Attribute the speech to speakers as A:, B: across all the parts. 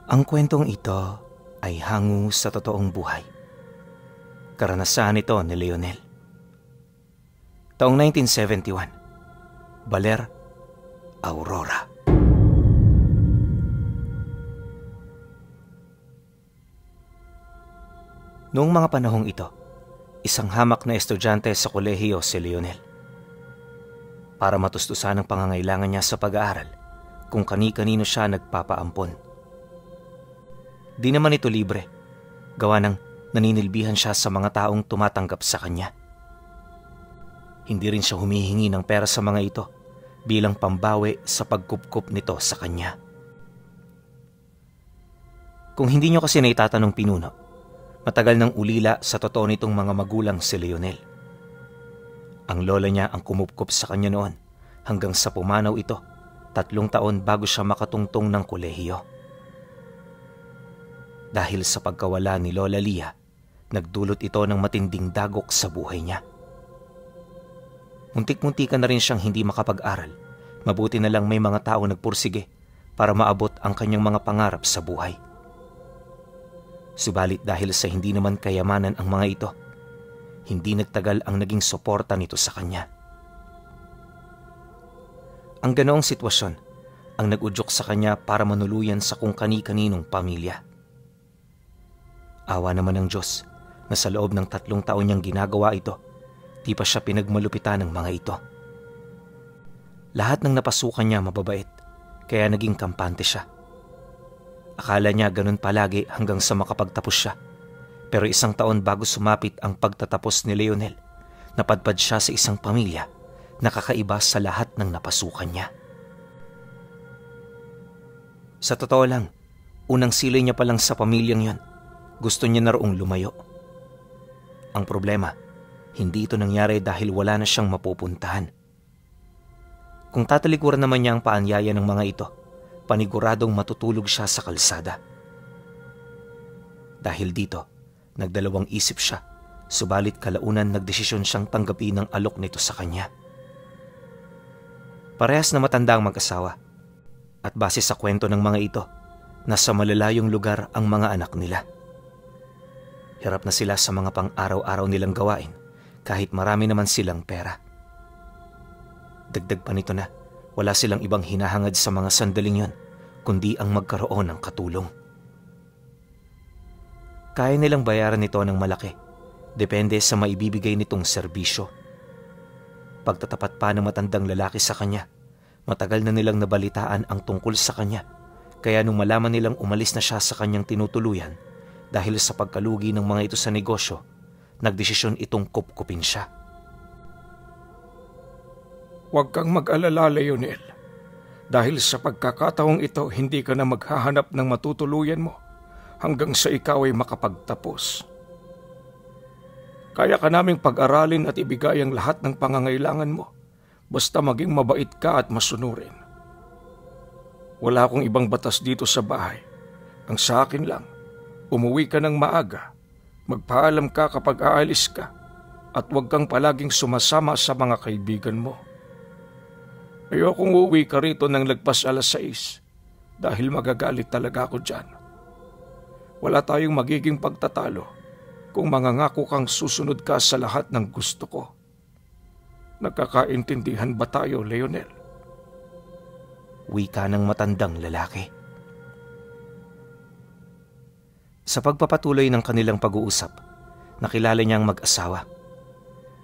A: Ang kwentong ito ay hango sa totoong buhay. Karanasan ito ni Leonel. Taong 1971, Baler, Aurora. Noong mga panahong ito, isang hamak na estudyante sa kolehiyo si Leonel. Para matustusan ang pangangailangan niya sa pag-aaral, kung kani-kanino siya nagpapaampon. Di naman ito libre, gawa ng naninilbihan siya sa mga taong tumatanggap sa kanya. Hindi rin siya humihingi ng pera sa mga ito bilang pambawi sa pagkupkup nito sa kanya. Kung hindi nyo kasi naitatanong pinuno, matagal nang ulila sa totoo nitong mga magulang si Leonel. Ang lola niya ang kumupkup sa kanya noon hanggang sa pumanaw ito 3 taon bago siya makatungtong ng kolehiyo. Dahil sa pagkawala ni Lola Lia, nagdulot ito ng matinding dagok sa buhay niya. Muntik-muntikan na rin siyang hindi makapag-aral. Mabuti na lang may mga tao nagpursige para maabot ang kanyang mga pangarap sa buhay. Subalit dahil sa hindi naman kayamanan ang mga ito, hindi nagtagal ang naging suporta nito sa kanya. Ang ganoong sitwasyon ang nag-udyok sa kanya para manuluyan sa kung kani-kaninong pamilya. Awa naman ng Diyos na sa loob ng 3 taon niyang ginagawa ito, di pa siya pinagmalupitan ng mga ito. Lahat ng napasukan niya mababait, kaya naging kampante siya. Akala niya ganun palagi hanggang sa makapagtapos siya. Pero 1 taon bago sumapit ang pagtatapos ni Leonel, napadpad siya sa isang pamilya na kakaiba sa lahat ng napasukan niya. Sa totoo lang, unang silay niya pa lang sa pamilyang yon, gusto niya na roong lumayo. Ang problema, hindi ito nangyari dahil wala na siyang mapupuntahan. Kung tatalikuran naman niya ang paanyaya ng mga ito, paniguradong matutulog siya sa kalsada. Dahil dito, nagdalawang isip siya, subalit kalaunan nagdesisyon siyang tanggapin ang alok nito sa kanya. Parehas na matanda ang mag-asawa, at base sa kwento ng mga ito, nasa malalayong lugar ang mga anak nila. Hirap na sila sa mga pang-araw-araw nilang gawain kahit marami naman silang pera. Dagdag pa nito na wala silang ibang hinahangad sa mga sandaling yon kundi ang magkaroon ng katulong. Kaya nilang bayaran nito ng malaki, depende sa maibibigay nitong serbisyo. Pagtatapat pa ng matandang lalaki sa kanya, matagal na nilang nabalitaan ang tungkol sa kanya, kaya nung malaman nilang umalis na siya sa kanyang tinutuluyan dahil sa pagkalugi ng mga ito sa negosyo, nagdesisyon itong kupkupin siya.
B: Huwag kang mag-alala, Leonel. Dahil sa pagkakataong ito, hindi ka na maghahanap ng matutuluyan mo hanggang sa ikaw ay makapagtapos. Kaya ka naming pag-aralin at ibigay ang lahat ng pangangailangan mo, basta maging mabait ka at masunurin. Wala akong ibang batas dito sa bahay. Ang sa akin lang, umuwi ka ng maaga, magpaalam ka kapag aalis ka, at huwag kang palaging sumasama sa mga kaibigan mo. Ayokong uuwi ka rito ng lagpas 6:00 dahil magagalit talaga ako dyan. Wala tayong magiging pagtatalo kung mangangako kang susunod ka sa lahat ng gusto ko. Nagkakaintindihan ba tayo, Leonel?
A: Wika ng matandang lalaki. Sa pagpapatuloy ng kanilang pag-uusap, nakilala niyang mag-asawa.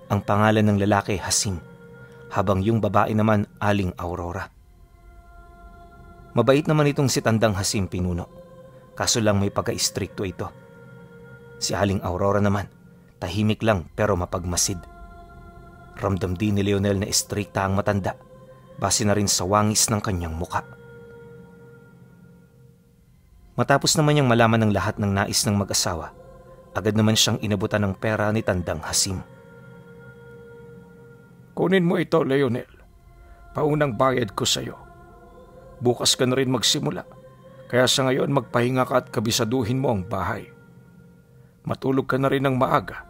A: Ang pangalan ng lalaki Hasim, habang yung babae naman Aling Aurora. Mabait naman itong si Tandang Hasim pinuno, kaso lang may pagka-istrikto ito. Si Aling Aurora naman, tahimik lang pero mapagmasid. Ramdam din ni Leonel na istrikta ang matanda, base na rin sa wangis ng kanyang muka. Matapos naman niyang malaman ng lahat ng nais ng mag-asawa, agad naman siyang inabutan ng pera ni Tandang Hasim.
B: Kunin mo ito, Leonel. Paunang bayad ko sa'yo. Bukas ka na rin magsimula, kaya sa ngayon magpahinga ka at kabisaduhin mo ang bahay. Matulog ka na rin ng maaga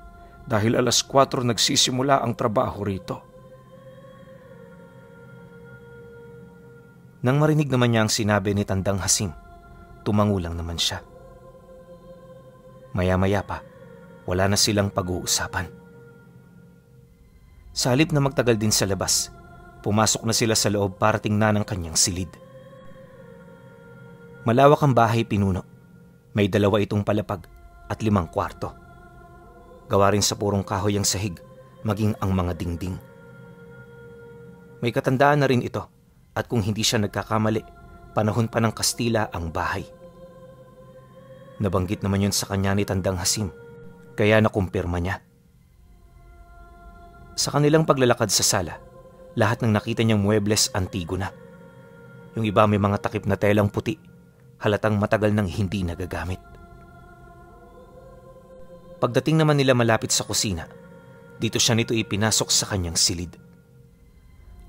B: dahil 4:00 nagsisimula ang trabaho rito.
A: Nang marinig naman niya ang sinabi ni Tandang Hasim, tumango lang naman siya. Maya-maya pa, wala na silang pag-uusapan. Sa halip na magtagal din sa labas, pumasok na sila sa loob para tingnan ang kanyang silid. Malawak ang bahay pinuno. May 2 itong palapag at 5 kwarto. Gawa rin sa purong kahoy ang sahig, maging ang mga dingding. May katandaan na rin ito at kung hindi siya nagkakamali, panahon pa ng Kastila ang bahay. Nabanggit naman yun sa kanya ni Tandang Hasim, kaya nakumpirma niya. Sa kanilang paglalakad sa sala, lahat ng nakita niyang muebles antigo na. Yung iba may mga takip na telang puti, halatang matagal nang hindi nagagamit. Pagdating naman nila malapit sa kusina, dito siya nito ipinasok sa kanyang silid.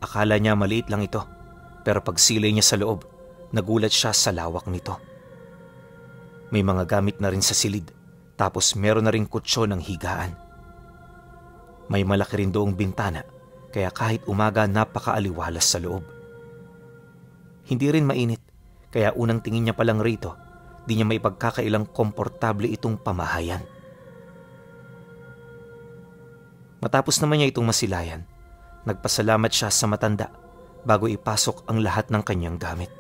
A: Akala niya maliit lang ito, pero pagsilay niya sa loob, nagulat siya sa lawak nito. May mga gamit na rin sa silid, tapos meron na rin kutsyo ng higaan. May malaki rin doong bintana, kaya kahit umaga napakaaliwalas sa loob. Hindi rin mainit, kaya unang tingin niya palang rito, di niya maipagkakailang komportable itong pamahayan. Matapos naman niya itong masilayan, nagpasalamat siya sa matanda bago ipasok ang lahat ng kanyang gamit.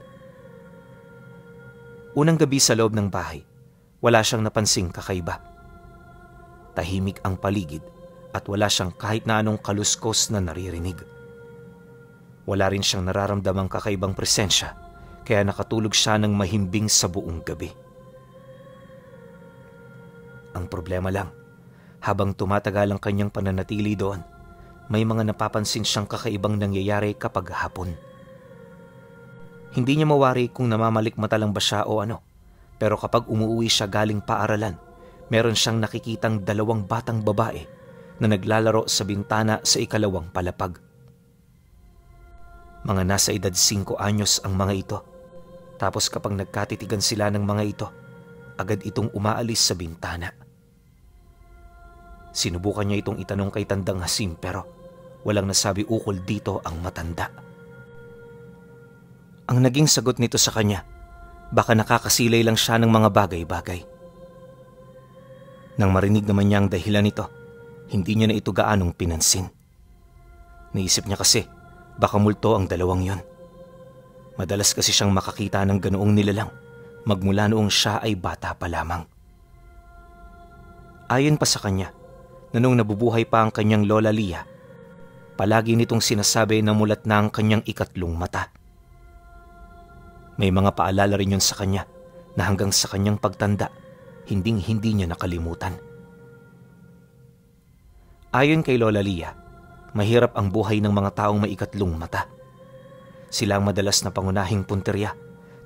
A: Unang gabi sa loob ng bahay, wala siyang napansing kakaiba. Tahimik ang paligid at wala siyang kahit na anong kaluskos na naririnig. Wala rin siyang nararamdamang kakaibang presensya, kaya nakatulog siya ng mahimbing sa buong gabi. Ang problema lang, habang tumatagal ang kanyang pananatili doon, may mga napapansin siyang kakaibang nangyayari kapag hapon. Hindi niya mawari kung namamalikmata lang ba siya o ano, pero kapag umuwi siya galing paaralan, meron siyang nakikitang 2 batang babae na naglalaro sa bintana sa 2 palapag. Mga nasa edad 5 anyos ang mga ito, tapos kapag nagkatitigan sila ng mga ito, agad itong umaalis sa bintana. Sinubukan niya itong itanong kay Tandang Hasim pero walang nasabi ukol dito ang matanda. Ang naging sagot nito sa kanya, baka nakakasilay lang siya ng mga bagay-bagay. Nang marinig naman niya ang dahilan nito, hindi niya na ito gaanong pinansin. Naisip niya kasi, baka multo ang 2 yon. Madalas kasi siyang makakita ng ganoong nilalang, magmula noong siya ay bata pa lamang. Ayon pa sa kanya, na nung nabubuhay pa ang kanyang lola Lia, palagi nitong sinasabi na mulat na ang kanyang 3 mata. May mga paalala rin yun sa kanya na hanggang sa kanyang pagtanda, hinding-hindi niya nakalimutan. Ayon kay Lola Lia, mahirap ang buhay ng mga taong may 3 mata. Sila ang madalas na pangunahing punterya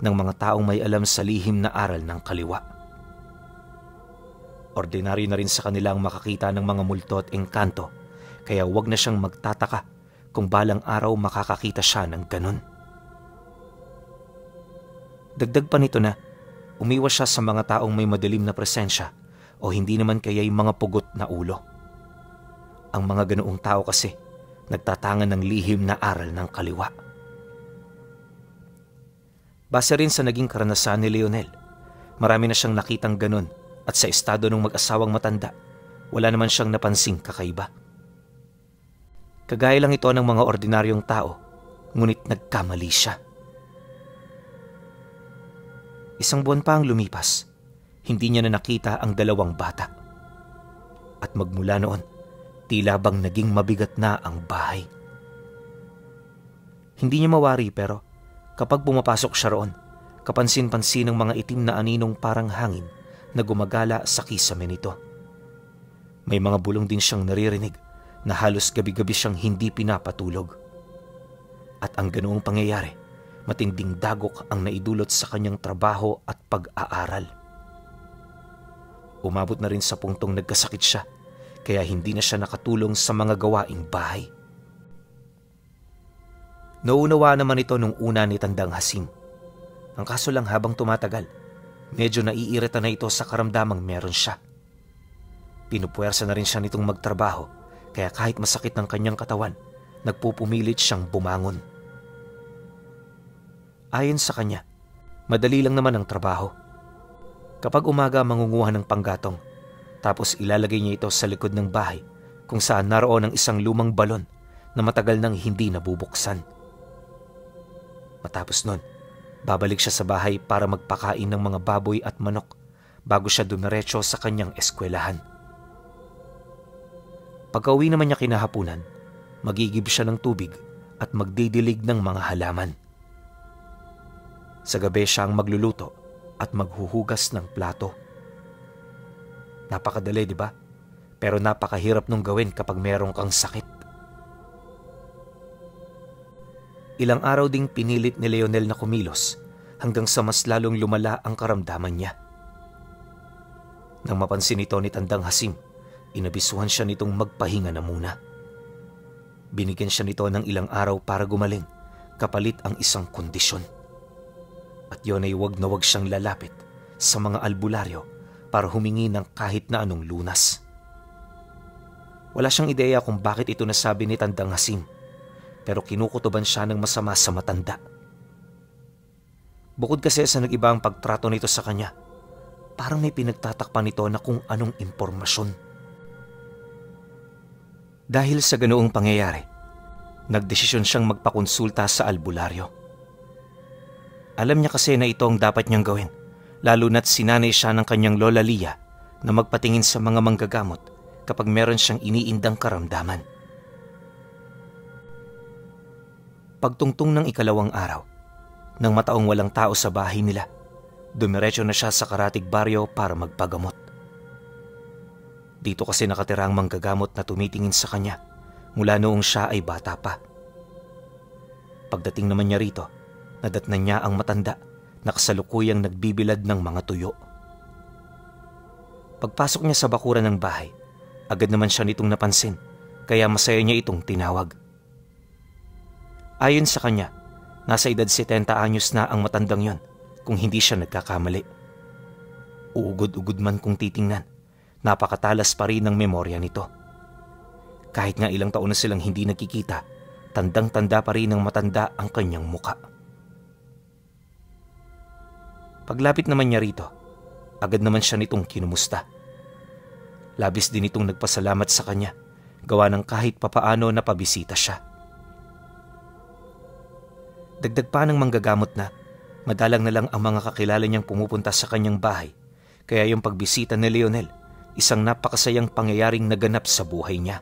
A: ng mga taong may alam sa lihim na aral ng kaliwa. Ordinaryo na rin sa kanila ang makakita ng mga multo at engkanto, kaya huwag na siyang magtataka kung balang araw makakakita siya ng ganun. Dagdag pa nito na umiwas siya sa mga taong may madilim na presensya o hindi naman kaya'y mga pugot na ulo. Ang mga ganoong tao kasi nagtatangan ng lihim na aral ng kaliwa. Base rin sa naging karanasan ni Leonel, marami na siyang nakitang ganun at sa estado ng mag-asawang matanda, wala naman siyang napansing kakaiba. Kagaya lang ito ng mga ordinaryong tao, ngunit nagkamali siya. 1 buwan pa ang lumipas, hindi niya na nakita ang 2 bata. At magmula noon, tila bang naging mabigat na ang bahay. Hindi niya mawari pero kapag pumapasok siya roon, kapansin-pansin ng mga itim na aninong parang hangin na gumagala sa kisame nito. May mga bulong din siyang naririnig na halos gabi-gabi siyang hindi pinapatulog. At ang ganoong pangyayari, matinding dagok ang naidulot sa kanyang trabaho at pag-aaral. Umabot na rin sa punktong nagkasakit siya, kaya hindi na siya nakatulong sa mga gawaing bahay. Nauunawa naman ito nung una ni Tandang Hasim. Ang kaso lang habang tumatagal, medyo naiirita na ito sa karamdamang meron siya. Pinupuwersa na rin siya nitong magtrabaho, kaya kahit masakit ng kanyang katawan, nagpupumilit siyang bumangon. Ayon sa kanya, Madali lang naman ang trabaho. Kapag umaga mangunguha ng panggatong, tapos ilalagay niya ito sa likod ng bahay kung saan naroon ang isang lumang balon na matagal nang hindi nabubuksan. Matapos nun, babalik siya sa bahay para magpakain ng mga baboy at manok bago siya dumiretso sa kanyang eskwelahan. Pagka-uwi naman niya kinahapunan, magigib siya ng tubig at magdidilig ng mga halaman. Sa gabi siya ang magluluto at maghuhugas ng plato. Napakadali, di ba? Pero napakahirap nung gawin kapag meron kang sakit. Ilang araw ding pinilit ni Leonel na kumilos hanggang sa mas lalong lumala ang karamdaman niya. Nang mapansin ito ni Tandang Hasim, inabisuhan siya nitong magpahinga na muna. Binigyan siya nito ng ilang araw para gumaling, kapalit ang isang kondisyon. At yun ay wag na wag siyang lalapit sa mga albularyo para humingi ng kahit na anong lunas. Wala siyang ideya kung bakit ito nasabi ni Tandang Hasim, pero kinukutuban siya ng masama sa matanda. Bukod kasi sa nag-iba ang pagtrato nito sa kanya, parang may pinagtatakpan nito na kung anong impormasyon. Dahil sa ganoong pangyayari, nagdesisyon siyang magpakonsulta sa albularyo. Alam niya kasi na ito ang dapat niyang gawin, lalo na't sinanay siya ng kanyang lola Lia na magpatingin sa mga manggagamot kapag meron siyang iniindang karamdaman. Pagtungtong ng ikalawang araw, nang mataong walang tao sa bahay nila, dumiretso na siya sa Karatig Baryo para magpagamot. Dito kasi nakatira ang manggagamot na tumitingin sa kanya mula noong siya ay bata pa. Pagdating naman niya rito, nadatnan niya ang matanda na kasalukuyang nagbibilad ng mga tuyo. Pagpasok niya sa bakuran ng bahay, agad naman siya nitong napansin, kaya masaya niya itong tinawag. Ayon sa kanya, nasa edad 70 anyos na ang matandang yon kung hindi siya nagkakamali. Uugod-ugod man kung titingnan, napakatalas pa rin ang memorya nito. Kahit nga ilang taon na silang hindi nagkikita, tandang-tanda pa rin ng matanda ang kanyang muka. Paglapit naman niya rito, agad naman siya nitong kinumusta. Labis din itong nagpasalamat sa kanya, gawa ng kahit papaano na pabisita siya. Dagdag pa ng manggagamot na, madalang na lang ang mga kakilala niyang pumupunta sa kanyang bahay, kaya yung pagbisita ni Leonel, isang napakasayang pangyayaring naganap sa buhay niya.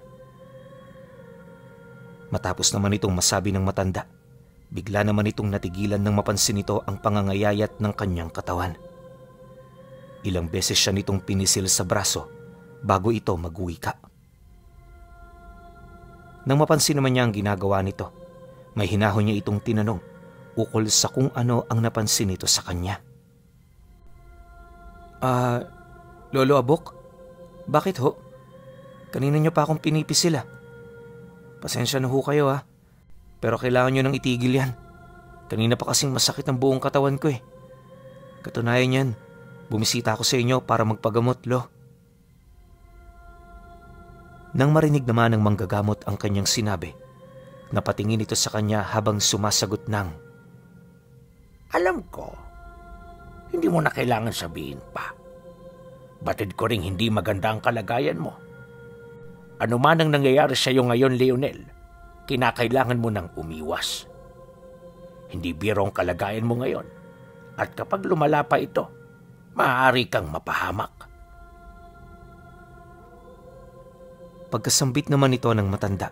A: Matapos naman itong masabi ng matanda, bigla naman itong natigilan nang mapansin nito ang pangangayayat ng kanyang katawan. Ilang beses siya nitong pinisil sa braso bago ito magwika. Nang mapansin naman niya ang ginagawa nito, may hinahon niya itong tinanong ukol sa kung ano ang napansin nito sa kanya. Lolo Abok, bakit ho? Kanina niyo pa akong pinipisil ah. Pasensya na ho kayo ah. Pero kailangan nyo nang itigil yan. Kanina pa kasing masakit ang buong katawan ko eh. Katunayan yan, bumisita ako sa inyo para magpagamot, lo. Nang marinig naman ng manggagamot ang kanyang sinabi, napatingin ito sa kanya habang sumasagot ng,
C: Alam ko, hindi mo na kailangan sabihin pa. Batid ko ring hindi maganda ang kalagayan mo. Ano man ang nangyayari sa iyo ngayon, Leonel, kinakailangan mo nang umiwas. Hindi biro ang kalagayan mo ngayon. At kapag lumala pa ito, maaari kang mapahamak.
A: Pagkasambit naman ito ng matanda,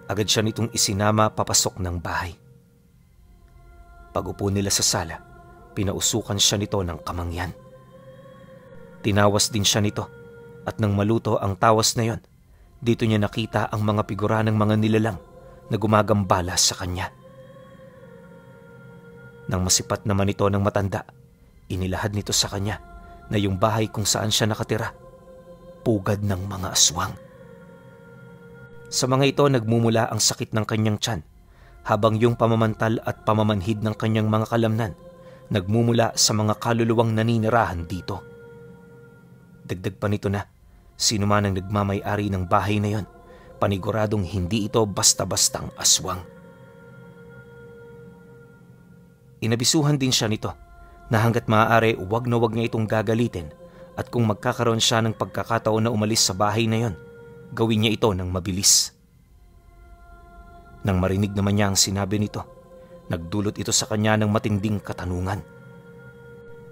A: agad siya nitong isinama papasok ng bahay. Pag-upo nila sa sala, pinausukan siya nito ng kamangyan. Tinawas din siya nito at nang maluto ang tawas na yon, dito niya nakita ang mga figura ng mga nilalang na gumagambala sa kanya. Nang masipat naman ito ng matanda, inilahad nito sa kanya na yung bahay kung saan siya nakatira, pugad ng mga aswang. Sa mga ito nagmumula ang sakit ng kanyang tiyan, habang yung pamamantal at pamamanhid ng kanyang mga kalamnan nagmumula sa mga kaluluwang naninirahan dito. Dagdag pa nito na, sino man ang nagmamay-ari ng bahay na yon, paniguradong hindi ito basta-bastang aswang. Inabisuhan din siya nito na hanggat maaari wag na wag niya itong gagalitin at kung magkakaroon siya ng pagkakataon na umalis sa bahay na yon, gawin niya ito ng mabilis. Nang marinig naman niya ang sinabi nito, nagdulot ito sa kanya ng matinding katanungan.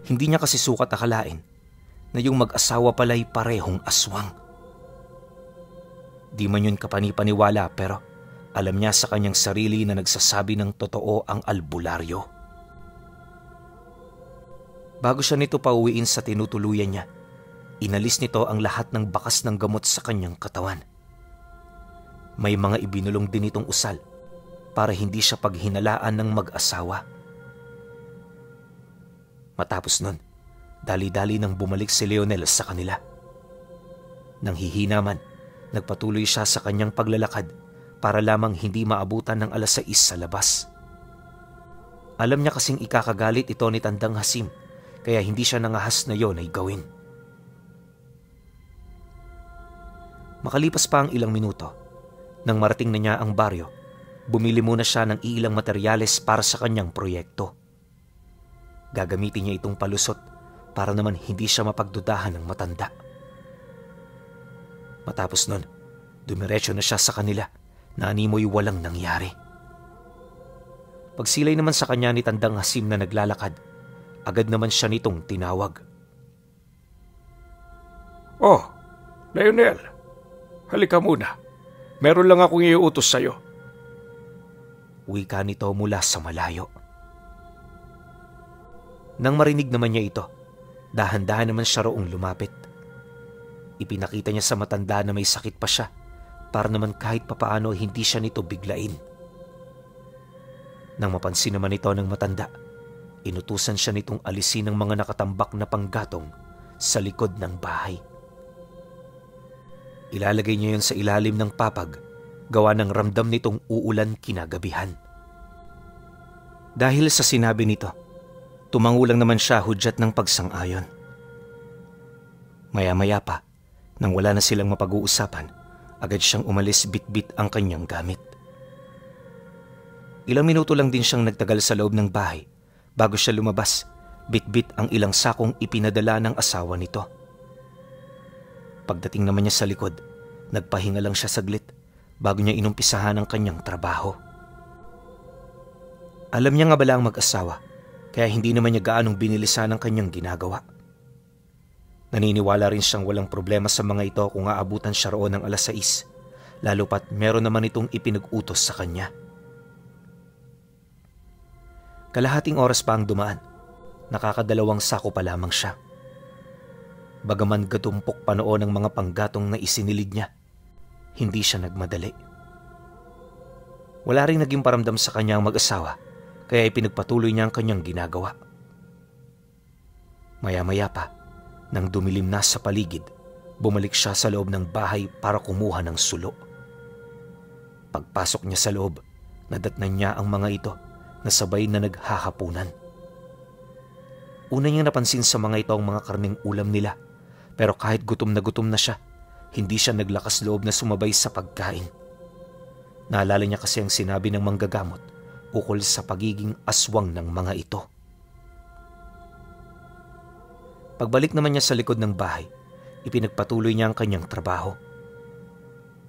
A: Hindi niya kasi sukat akalain na yung mag-asawa pala'y parehong aswang. Di man yun kapanipaniwala pero alam niya sa kanyang sarili na nagsasabi ng totoo ang albularyo. Bago siya nito pauwiin sa tinutuluyan niya, inalis nito ang lahat ng bakas ng gamot sa kanyang katawan. May mga ibinulong din itong usal para hindi siya paghinalaan ng mag-asawa. Matapos nun, dali-dali nang bumalik si Leonel sa kanila. Nang hihina man, nagpatuloy siya sa kanyang paglalakad para lamang hindi maabutan ng 6:00 sa labas. Alam niya kasing ikakagalit ito ni Tandang Hasim, kaya hindi siya nangahas na yon ay gawin. Makalipas pa ang ilang minuto, nang marating na niya ang baryo, bumili muna siya ng ilang materyales para sa kanyang proyekto. Gagamitin niya itong palusot para naman hindi siya mapagdudahan ng matanda. Matapos nun, dumiretso na siya sa kanila na animoy walang nangyari. Pagsilay naman sa kanya ni Tandang Hasim na naglalakad, agad naman siya nitong tinawag.
B: "Oh, Leonel, halika muna. Meron lang akong iuutos sa'yo."
A: Wika nito mula sa malayo. Nang marinig naman niya ito, dahan-dahan naman siya roong lumapit. Ipinakita niya sa matanda na may sakit pa siya para naman kahit papaano hindi siya nito biglain. Nang mapansin naman ito ng matanda, inutusan siya nitong alisin ang mga nakatambak na panggatong sa likod ng bahay. Ilalagay niya yon sa ilalim ng papag, gawa ng ramdam nitong uulan kinagabihan. Dahil sa sinabi nito, tumangulang naman siya hudyat ng pagsang-ayon. Maya-maya pa, nang wala na silang mapag-uusapan, agad siyang umalis bitbit ang kanyang gamit. Ilang minuto lang din siyang nagtagal sa loob ng bahay bago siya lumabas, bitbit ang ilang sakong ipinadala ng asawa nito. Pagdating naman niya sa likod, nagpahinga lang siya saglit bago niya inumpisahan ang kanyang trabaho. Alam niya nga bala ang mag-asawa, kaya hindi naman niya gaanong binilisan ang kanyang ginagawa. Naniniwala rin siyang walang problema sa mga ito kung aabutan siya roon ng 6:00, lalo pat meron naman itong ipinag-utos sa kanya. Kalahating oras pa ang dumaan, nakakadalawang sako pa lamang siya. Bagaman gatumpok pa noon ang mga panggatong na isinilig niya, hindi siya nagmadali. Wala rin naging paramdam sa kanya ang mag-asawa, kaya ipinagpatuloy niya ang kanyang ginagawa. Maya-maya pa, nang dumilim na sa paligid, bumalik siya sa loob ng bahay para kumuha ng sulo. Pagpasok niya sa loob, nadatnan niya ang mga ito na sabay na naghahapunan. Una niyang napansin sa mga ito ang mga karneng ulam nila, pero kahit gutom na siya, hindi siya naglakas loob na sumabay sa pagkain. Naalala niya kasi ang sinabi ng manggagamot ukol sa pagiging aswang ng mga ito. Pagbalik naman niya sa likod ng bahay, ipinagpatuloy niya ang kanyang trabaho.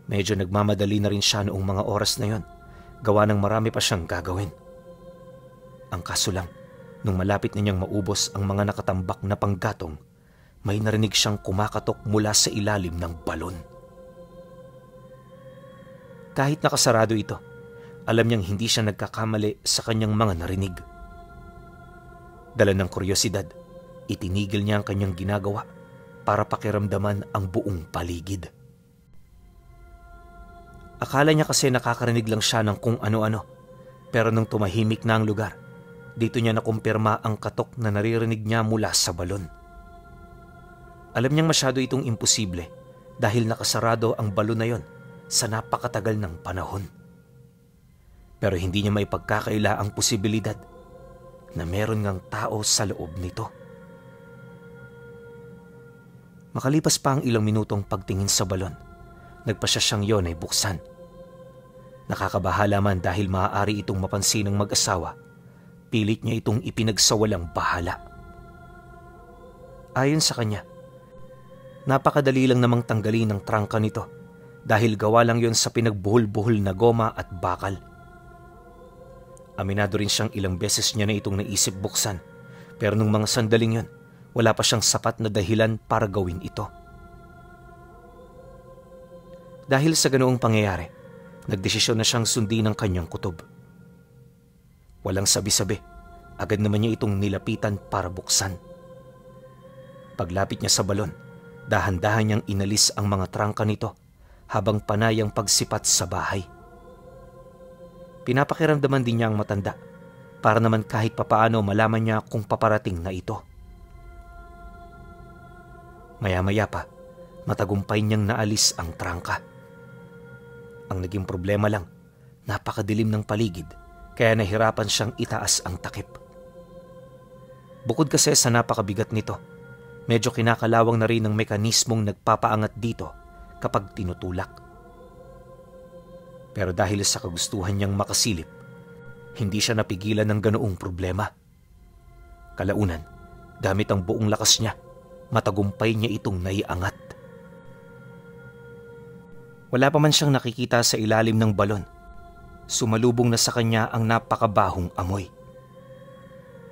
A: Medyo nagmamadali na rin siya noong mga oras na yon, gawa ng marami pa siyang gagawin. Ang kaso lang, nung malapit na niyang maubos ang mga nakatambak na panggatong, may narinig siyang kumakatok mula sa ilalim ng balon. Kahit nakasarado ito, alam niyang hindi siya nagkakamali sa kanyang mga narinig. Dala ng kuryosidad, itinigil niya ang kanyang ginagawa para pakiramdaman ang buong paligid. Akala niya kasi nakakarinig lang siya ng kung ano-ano, pero nung tumahimik na ang lugar, dito niya nakumpirma ang katok na naririnig niya mula sa balon. Alam niyang masyado itong imposible dahil nakasarado ang balon na yon sa napakatagal ng panahon. Pero hindi niya maipagkakaila ang posibilidad na meron ngang tao sa loob nito. Makalipas pa ang ilang minutong pagtingin sa balon, nagpasya siyang yon ay buksan. Nakakabahala man dahil maaari itong mapansin ng mag-asawa, pilit niya itong ipinagsawalang bahala. Ayon sa kanya, napakadali lang namang tanggalin ang trangka nito dahil gawa lang yon sa pinagbuhol-buhol na goma at bakal. Aminado rin siyang ilang beses niya na itong naisip buksan, pero nung mga sandaling yon, wala pa siyang sapat na dahilan para gawin ito. Dahil sa ganoong pangyayari, nagdesisyon na siyang sundin ang kanyang kutob. Walang sabi-sabi, agad naman niya itong nilapitan para buksan. Paglapit niya sa balon, dahan-dahan niyang inalis ang mga trangka nito habang panay ang pagsipat sa bahay. Pinapakiramdaman din niya ang matanda para naman kahit papaano malaman niya kung paparating na ito. Maya-maya pa, matagumpay niyang naalis ang trangka. Ang naging problema lang, napakadilim ng paligid kaya nahirapan siyang itaas ang takip. Bukod kasi sa napakabigat nito, medyo kinakalawang na rin ang mekanismong nagpapaangat dito kapag tinutulak. Pero dahil sa kagustuhan niyang makasilip, hindi siya napigilan ng ganoong problema. Kalaunan, gamit ang buong lakas niya, matagumpay niya itong naiangat. Wala pa man siyang nakikita sa ilalim ng balon. Sumalubong na sa kanya ang napakabahong amoy.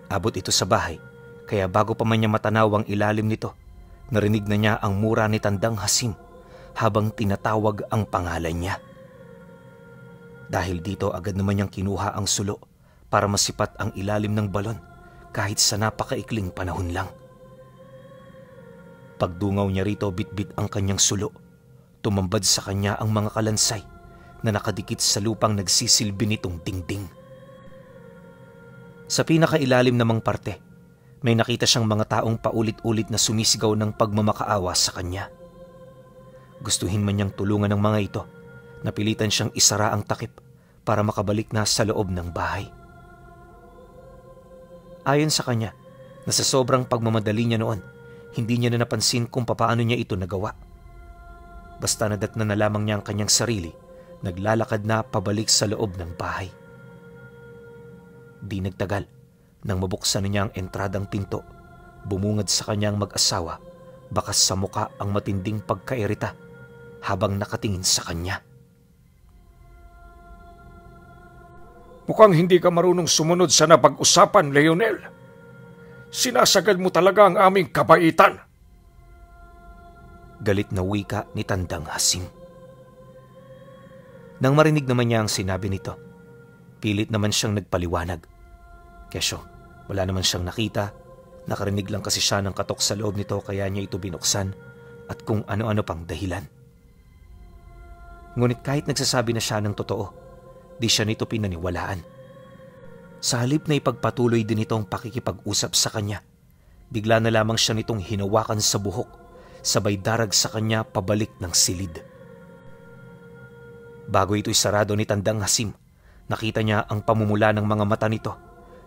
A: Abot ito sa bahay, kaya bago pa man niya matanaw ang ilalim nito, narinig na niya ang mura ni Tandang Hasim habang tinatawag ang pangalan niya. Dahil dito agad naman niyang kinuha ang sulo para masipat ang ilalim ng balon kahit sa napakaikling panahon lang. Pagdungaw niya rito bitbit ang kanyang sulo, tumambad sa kanya ang mga kalansay na nakadikit sa lupang nagsisilbi nitong dingding. Sa pinakailalim namang parte, may nakita siyang mga taong paulit-ulit na sumisigaw ng pagmamakaawa sa kanya. Gustuhin man niyang tulungan ng mga ito, napilitan siyang isara ang takip para makabalik na sa loob ng bahay. Ayon sa kanya, na sa sobrang pagmamadali niya noon, hindi niya na napansin kung papaano niya ito nagawa. Basta nadatnan na lamang niya ang kanyang sarili, naglalakad na pabalik sa loob ng bahay. Di nagtagal, nang mabuksan na niya ang entradang pinto, bumungad sa kanyang mag-asawa, bakas sa muka ang matinding pagkairita habang nakatingin sa kanya.
B: Mukhang hindi ka marunong sumunod sa napag-usapan, Leonel. Sinasagad mo talaga ang aming kabaitan.
A: Galit na wika ni Tandang Hasim. Nang marinig naman niya ang sinabi nito, pilit naman siyang nagpaliwanag. Kesyo, wala naman siyang nakita, nakarinig lang kasi siya ng katok sa loob nito kaya niya ito binuksan at kung ano-ano pang dahilan. Ngunit kahit nagsasabi na siya ng totoo, di siya nito pinaniwalaan. Sa halip na ipagpatuloy din itong pakikipag-usap sa kanya, bigla na lamang siya nitong hinawakan sa buhok, sabay darag sa kanya pabalik ng silid. Bago ito'y sarado ni Tandang Hasim, nakita niya ang pamumula ng mga mata nito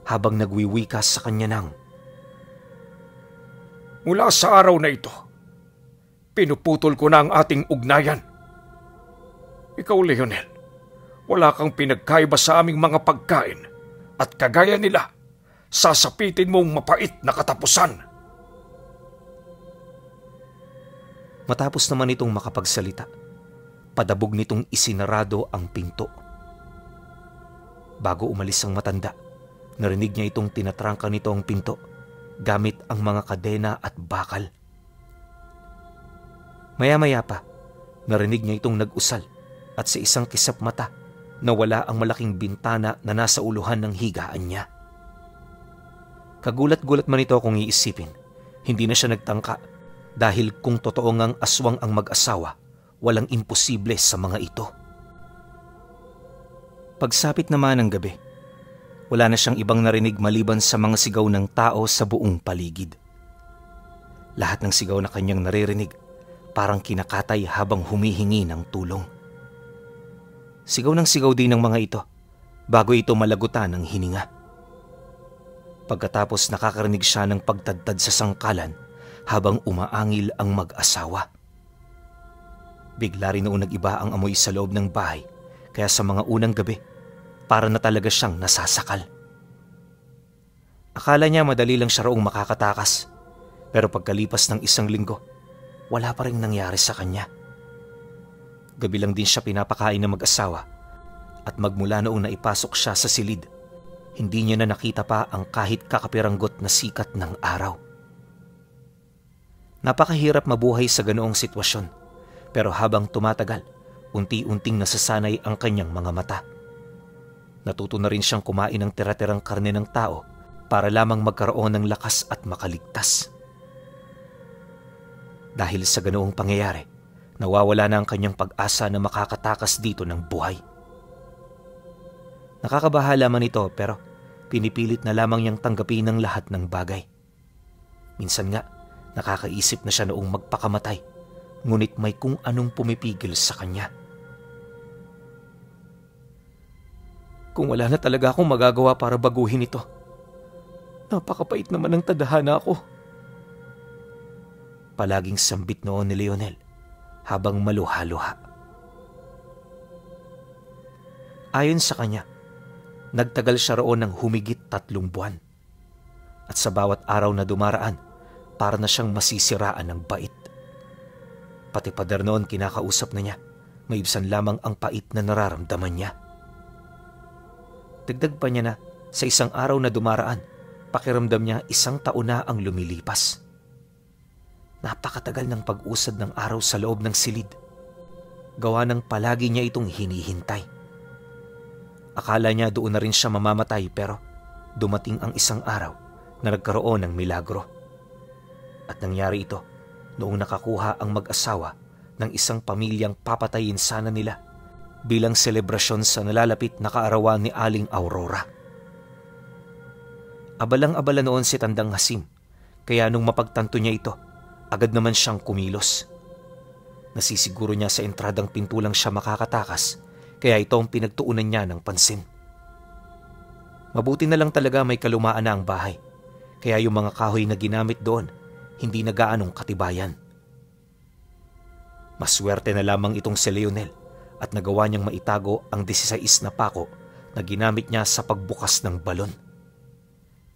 A: habang nagwiwika sa kanya ng,
B: "Mula sa araw na ito, pinuputol ko na ang ating ugnayan. Ikaw, Leonel, wala kang pinagkaiba sa aming mga pagkain at kagaya nila, sasapitin mong mapait na katapusan."
A: Matapos naman itong makapagsalita, padabog nitong isinarado ang pinto. Bago umalis ang matanda, narinig niya itong tinatrangka nito ang pinto gamit ang mga kadena at bakal. Maya-maya pa, narinig niya itong nag-usal at sa isang kisap mata, nawala ang malaking bintana na nasa uluhan ng higaan niya. Kagulat-gulat man ito kung iisipin, hindi na siya nagtangka dahil kung totoo ngang aswang ang mag-asawa, walang imposible sa mga ito. Pagsapit naman ng gabi, wala na siyang ibang narinig maliban sa mga sigaw ng tao sa buong paligid. Lahat ng sigaw na kanyang naririnig, parang kinakatay habang humihingi ng tulong. Sigaw ng sigaw din ng mga ito, bago ito malagutan ng hininga. Pagkatapos nakakarinig siya ng pagtadtad sa sangkalan habang umaangil ang mag-asawa. Bigla rin noon nag-iba ang amoy sa loob ng bahay, kaya sa mga unang gabi, para na talaga siyang nasasakal. Akala niya madali lang siya roong makakatakas, Pero pagkalipas ng 1 linggo, wala pa rin nangyari sa kanya. Gabi lang din siya pinapakain ng mag-asawa at magmula noong naipasok siya sa silid, hindi niya na nakita pa ang kahit kakapiranggot na sikat ng araw. Napakahirap mabuhay sa ganoong sitwasyon, pero habang tumatagal, unti-unting nasasanay ang kanyang mga mata. Natuto na rin siyang kumain ng tira-tirang karne ng tao para lamang magkaroon ng lakas at makaligtas. Dahil sa ganoong pangyayari, nawawala na ang kanyang pag-asa na makakatakas dito ng buhay. Nakakabahala man ito pero pinipilit na lamang niyang tanggapin ang lahat ng bagay. Minsan nga, nakakaisip na siya noong magpakamatay, ngunit may kung anong pumipigil sa kanya. Kung wala na talaga akong magagawa para baguhin ito, napakapait naman ng tadhana ko. Palaging sambit noon ni Leonel habang maluha-luha. Ayon sa kanya, nagtagal siya roon ng humigit 3 buwan. At sa bawat araw na dumaraan, para na siyang masisiraan ng bait. Pati pader noon kinakausap na niya, maibsan lamang ang pait na nararamdaman niya. Dagdag pa niya na sa 1 araw na dumaraan, pakiramdam niya 1 taon na ang lumilipas. Napakatagal ng pag-usad ng araw sa loob ng silid. Gawa ng palagi niya itong hinihintay. Akala niya doon na rin siya mamamatay pero dumating ang 1 araw na nagkaroon ng milagro. At nangyari ito noong nakakuha ang mag-asawa ng isang pamilyang papatayin sana nila bilang selebrasyon sa nalalapit na kaarawan ni Aling Aurora. Abalang-abala noon si Tandang Hasim, kaya nung mapagtanto niya ito, agad naman siyang kumilos. Nasisiguro niya sa entradang pinto lang siya makakatakas, kaya ito ang pinagtuunan niya ng pansin. Mabuti na lang talaga may kalumaan na ang bahay, kaya yung mga kahoy na ginamit doon, hindi na gaanong katibayan. Maswerte na lamang itong si Leonel at nagawa niyang maitago ang 16 na pako na ginamit niya sa pagbukas ng balon.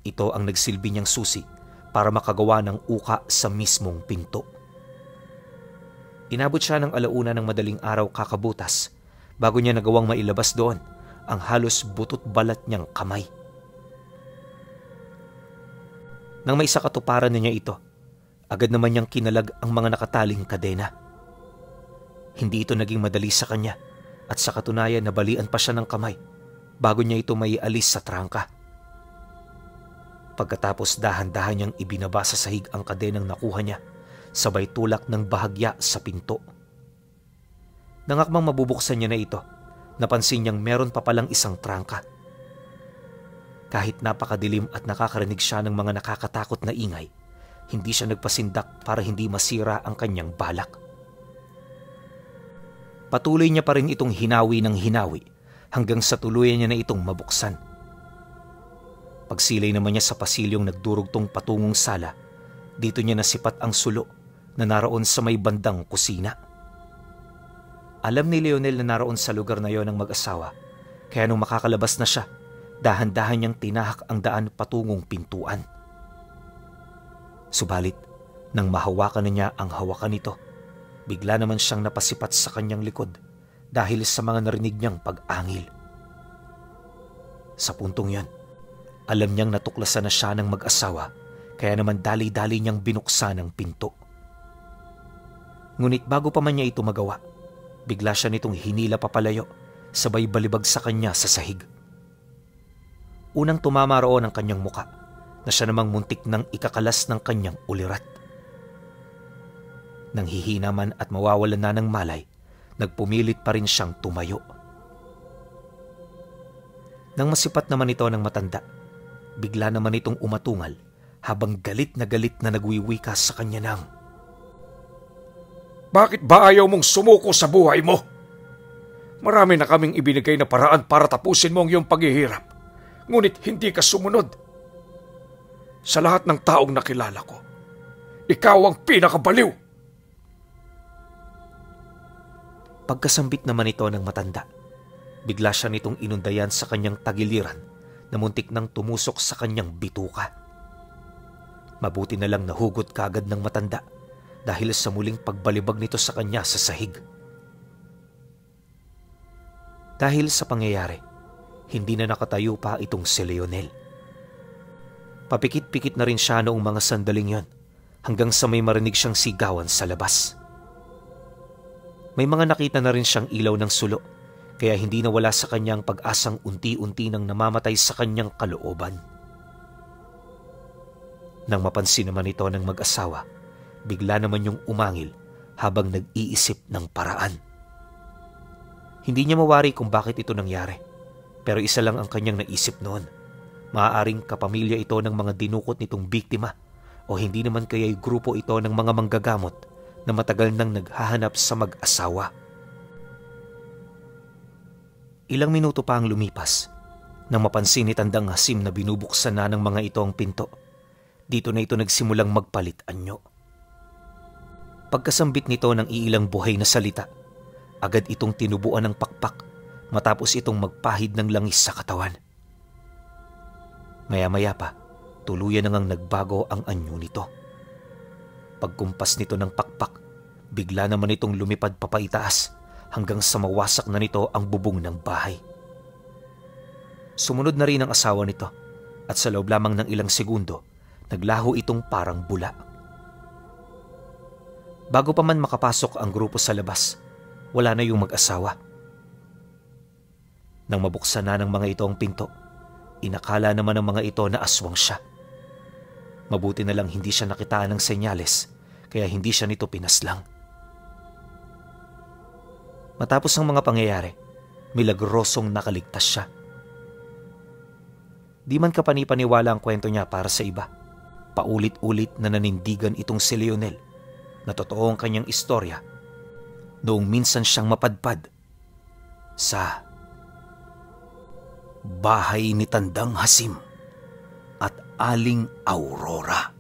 A: Ito ang nagsilbi niyang susi para makagawa ng uka sa mismong pinto. Inabot siya ng 1:00 ng madaling araw kakabutas bago niya nagawang mailabas doon ang halos butot balat niyang kamay. Nang may sakatuparan na niya ito, agad naman niyang kinalag ang mga nakataling kadena. Hindi ito naging madali sa kanya at sa katunayan nabalian pa siya ng kamay bago niya ito maialis sa trangka. Pagkatapos dahan-dahan niyang ibinaba sa sahig ang kadenang nakuha niya, sabay tulak ng bahagya sa pinto. Nangakmang mabubuksan niya na ito, napansin niyang meron pa palang isang trangka. Kahit napakadilim at nakakarinig siya ng mga nakakatakot na ingay, hindi siya nagpasindak para hindi masira ang kanyang balak. Patuloy niya pa rin itong hinawi ng hinawi hanggang sa tuluyan niya na itong mabuksan. Pagsilay naman niya sa pasilyong nagdurugtong patungong sala, dito niya nasipat ang sulo na naroon sa may bandang kusina. Alam ni Leonel na naroon sa lugar na yon ang mag-asawa, kaya nung makakalabas na siya, dahan-dahan niyang tinahak ang daan patungong pintuan. Subalit, nang mahawakan na niya ang hawakan nito, bigla naman siyang napasipat sa kanyang likod dahil sa mga narinig niyang pag-angil. Sa puntong yon, alam niyang natuklasan na siya ng mag-asawa, kaya naman dali-dali niyang binuksan ang pinto. Ngunit bago pa man niya ito magawa, bigla siya nitong hinila papalayo, sabay balibag sa kanya sa sahig. Unang tumama roon ang kanyang muka, na siya namang muntik nang ikakalas ng kanyang ulirat. Nang hihina man at mawawalan na ng malay, nagpumilit pa rin siyang tumayo. Nang masipat naman ito ng matanda, bigla naman itong umatungal habang galit na nagwiwika sa kanya ng,
B: Bakit ba ayaw mong sumuko sa buhay mo? Marami na kaming ibinigay na paraan para tapusin mo ang iyong paghihirap, ngunit hindi ka sumunod. Sa lahat ng taong nakilala ko, ikaw ang pinakabaliw.
A: Pagkasambit naman ito ng matanda, bigla siya nitong inundayan sa kanyang tagiliran na muntik nang tumusok sa kanyang bituka. Mabuti na lang nahugot kagad ng matanda dahil sa muling pagbalibag nito sa kanya sa sahig. Dahil sa pangyayari, hindi na nakatayo pa itong si Leonel. Papikit-pikit na rin siya noong mga sandaling yon hanggang sa may marinig siyang sigawan sa labas. May mga nakita na rin siyang ilaw ng sulo kaya hindi nawala sa kanyang pag-asang unti-unti nang namamatay sa kanyang kalooban. Nang mapansin naman ito ng mag-asawa, bigla naman yung umangil habang nag-iisip ng paraan. Hindi niya mawari kung bakit ito nangyari, pero isa lang ang kanyang naisip noon. Maaaring kapamilya ito ng mga dinukot nitong biktima o hindi naman kaya'y grupo ito ng mga manggagamot na matagal nang naghahanap sa mag-asawa. Ilang minuto pa ang lumipas nang mapansin ni Tandang Hasim na binubuksan na ng mga ito ang pinto. Dito na ito nagsimulang magpalit anyo. Pagkasambit nito ng iilang buhay na salita, agad itong tinubuan ng pakpak matapos itong magpahid ng langis sa katawan. Maya-maya pa, tuluyan na ngang nagbago ang anyo nito. Pagkumpas nito ng pakpak, bigla naman itong lumipad papaitaas hanggang sa mawasak na nito ang bubong ng bahay. Sumunod na rin ang asawa nito at sa loob lamang ng ilang segundo, naglaho itong parang bula. Bago pa man makapasok ang grupo sa labas, wala na yung mag-asawa. Nang mabuksan na ng mga ito ang pinto, inakala naman ng mga ito na aswang siya. Mabuti na lang hindi siya nakitaan ng senyales, kaya hindi siya nito pinaslang. Matapos ang mga pangyayari, milagrosong nakaligtas siya. Di man kapani-paniwala ang kwento niya para sa iba. Paulit-ulit na nanindigan itong si Leonel na totoo ang kanyang istorya noong minsan siyang mapadpad sa bahay ni Tandang Hasim at Aling Aurora.